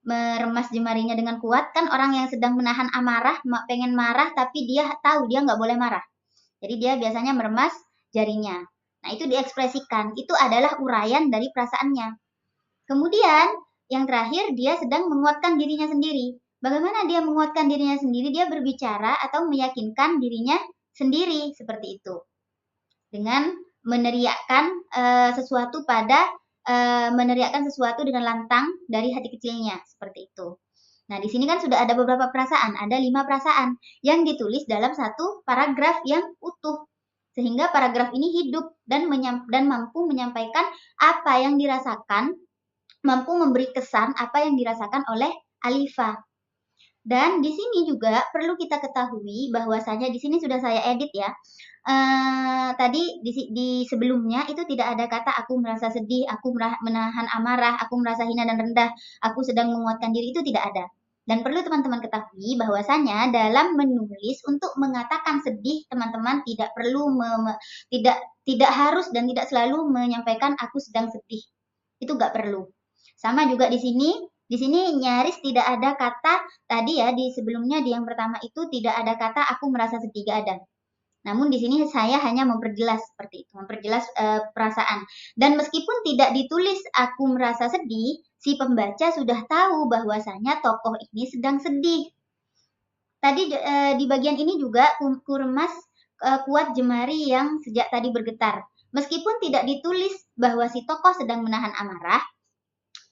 [SPEAKER 1] meremas jemarinya dengan kuat. Kan orang yang sedang menahan amarah, pengen marah tapi dia tahu dia nggak boleh marah. Jadi dia biasanya meremas jarinya. Nah, itu diekspresikan. Itu adalah uraian dari perasaannya. Kemudian, yang terakhir, dia sedang menguatkan dirinya sendiri. Bagaimana dia menguatkan dirinya sendiri? Dia berbicara atau meyakinkan dirinya sendiri seperti itu. Dengan meneriakkan sesuatu meneriakkan sesuatu dengan lantang dari hati kecilnya seperti itu. Nah, di sini kan sudah ada beberapa perasaan, ada 5 perasaan yang ditulis dalam satu paragraf yang utuh. Sehingga paragraf ini hidup dan mampu menyampaikan apa yang dirasakan, mampu memberi kesan apa yang dirasakan oleh Alifa. Dan di sini juga perlu kita ketahui bahwasanya di sini sudah saya edit ya. Tadi di sebelumnya itu tidak ada kata aku merasa sedih, aku menahan amarah, aku merasa hina dan rendah, aku sedang menguatkan diri, itu tidak ada. Dan perlu teman-teman ketahui bahwasanya dalam menulis untuk mengatakan sedih, teman-teman tidak perlu tidak harus dan tidak selalu menyampaikan aku sedang sedih. Itu nggak perlu. Sama juga di sini nyaris tidak ada kata tadi ya, di sebelumnya di yang pertama itu tidak ada kata aku merasa sedih, gak ada. Namun di sini saya hanya memperjelas seperti itu, memperjelas perasaan. Dan meskipun tidak ditulis aku merasa sedih, si pembaca sudah tahu bahwasanya tokoh ini sedang sedih. Tadi di bagian ini juga kuremas kuat jemari yang sejak tadi bergetar. Meskipun tidak ditulis bahwa si tokoh sedang menahan amarah,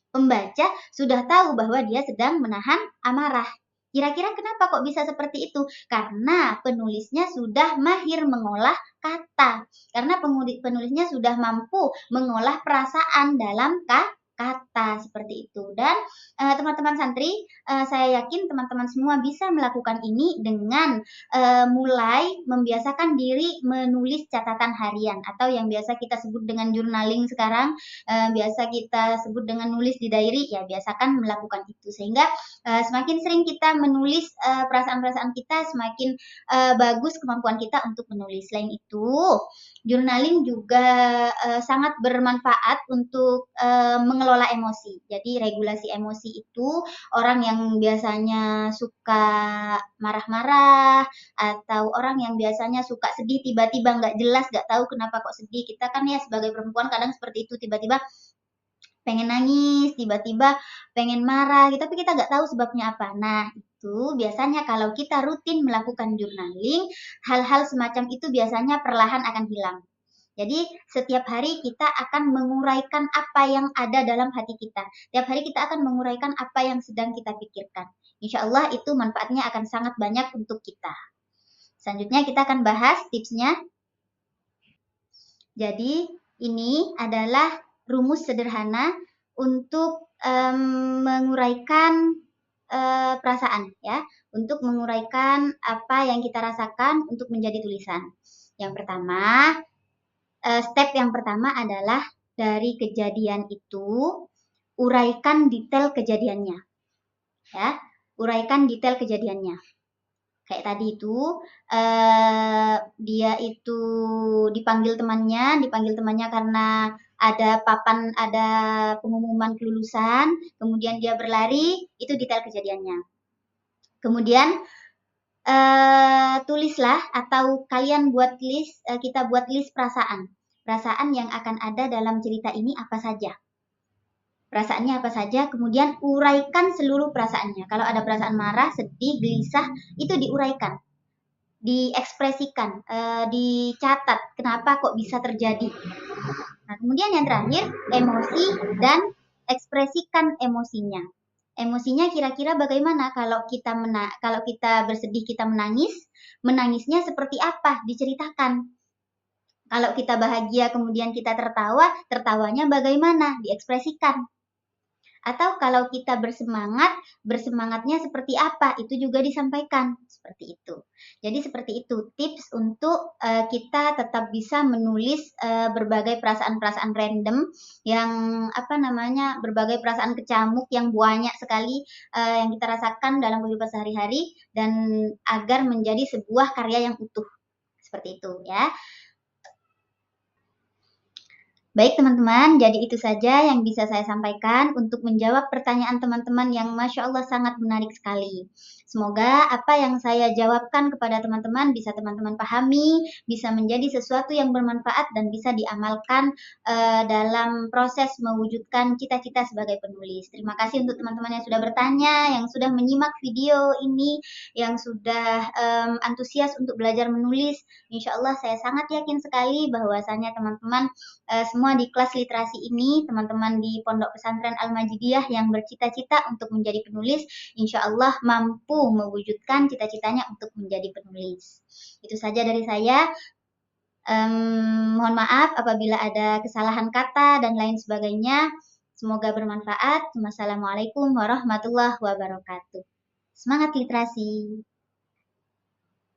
[SPEAKER 1] pembaca sudah tahu bahwa dia sedang menahan amarah. Kira-kira kenapa kok bisa seperti itu? Karena penulisnya sudah mahir mengolah kata. Karena penulisnya sudah mampu mengolah perasaan dalam kata seperti itu. Dan teman-teman santri, saya yakin teman-teman semua bisa melakukan ini dengan mulai membiasakan diri menulis catatan harian atau yang biasa kita sebut dengan journaling sekarang, biasa kita sebut dengan nulis di diary. Ya, biasakan melakukan itu sehingga semakin sering kita menulis perasaan-perasaan kita, semakin bagus kemampuan kita untuk menulis. Selain itu, journaling juga sangat bermanfaat untuk mengelola emosi. Jadi regulasi emosi itu orang yang biasanya suka marah-marah atau orang yang biasanya suka sedih tiba-tiba nggak jelas, nggak tahu kenapa kok sedih. Kita kan ya sebagai perempuan kadang seperti itu, tiba-tiba pengen nangis, tiba-tiba pengen marah, tapi kita nggak tahu sebabnya apa. Nah, itu biasanya kalau kita rutin melakukan journaling, hal-hal semacam itu biasanya perlahan akan hilang. Jadi setiap hari kita akan menguraikan apa yang ada dalam hati kita. Setiap hari kita akan menguraikan apa yang sedang kita pikirkan. Insya Allah itu manfaatnya akan sangat banyak untuk kita. Selanjutnya kita akan bahas tipsnya. Jadi ini adalah rumus sederhana untuk menguraikan perasaan ya, untuk menguraikan apa yang kita rasakan untuk menjadi tulisan. Yang pertama, step yang pertama adalah dari kejadian itu uraikan detail kejadiannya. Ya, uraikan detail kejadiannya. Kayak tadi itu dia itu dipanggil temannya karena ada pengumuman kelulusan, kemudian dia berlari, itu detail kejadiannya. Kemudian tulislah atau kalian buat list, kita buat list perasaan yang akan ada dalam cerita ini apa saja. Perasaannya apa saja, kemudian uraikan seluruh perasaannya. Kalau ada perasaan marah, sedih, gelisah, itu diuraikan, diekspresikan, dicatat kenapa kok bisa terjadi. Nah, kemudian yang terakhir, emosi dan ekspresikan emosinya. Emosinya kira-kira bagaimana kalau kita bersedih, kita menangis, menangisnya seperti apa, diceritakan. Kalau kita bahagia kemudian kita tertawa, tertawanya bagaimana, diekspresikan. Atau kalau kita bersemangat, bersemangatnya seperti apa, itu juga disampaikan. Seperti itu. Jadi seperti itu tips untuk kita tetap bisa menulis berbagai perasaan-perasaan random yang berbagai perasaan kecamuk yang banyak sekali yang kita rasakan dalam kehidupan sehari-hari, dan agar menjadi sebuah karya yang utuh. Seperti itu ya. Baik teman-teman, jadi itu saja yang bisa saya sampaikan untuk menjawab pertanyaan teman-teman yang Masya Allah sangat menarik sekali. Semoga apa yang saya jawabkan kepada teman-teman bisa teman-teman pahami, bisa menjadi sesuatu yang bermanfaat dan bisa diamalkan dalam proses mewujudkan cita-cita sebagai penulis. Terima kasih untuk teman-teman yang sudah bertanya, yang sudah menyimak video ini, yang sudah antusias untuk belajar menulis. Insya Allah saya sangat yakin sekali bahwasanya teman-teman semua di kelas literasi ini, teman-teman di Pondok Pesantren Al-Majidiyah yang bercita-cita untuk menjadi penulis, insya Allah mampu mewujudkan cita-citanya untuk menjadi penulis. Itu saja dari saya. Mohon maaf apabila ada kesalahan kata dan lain sebagainya. Semoga bermanfaat. Wassalamualaikum warahmatullahi wabarakatuh. Semangat literasi!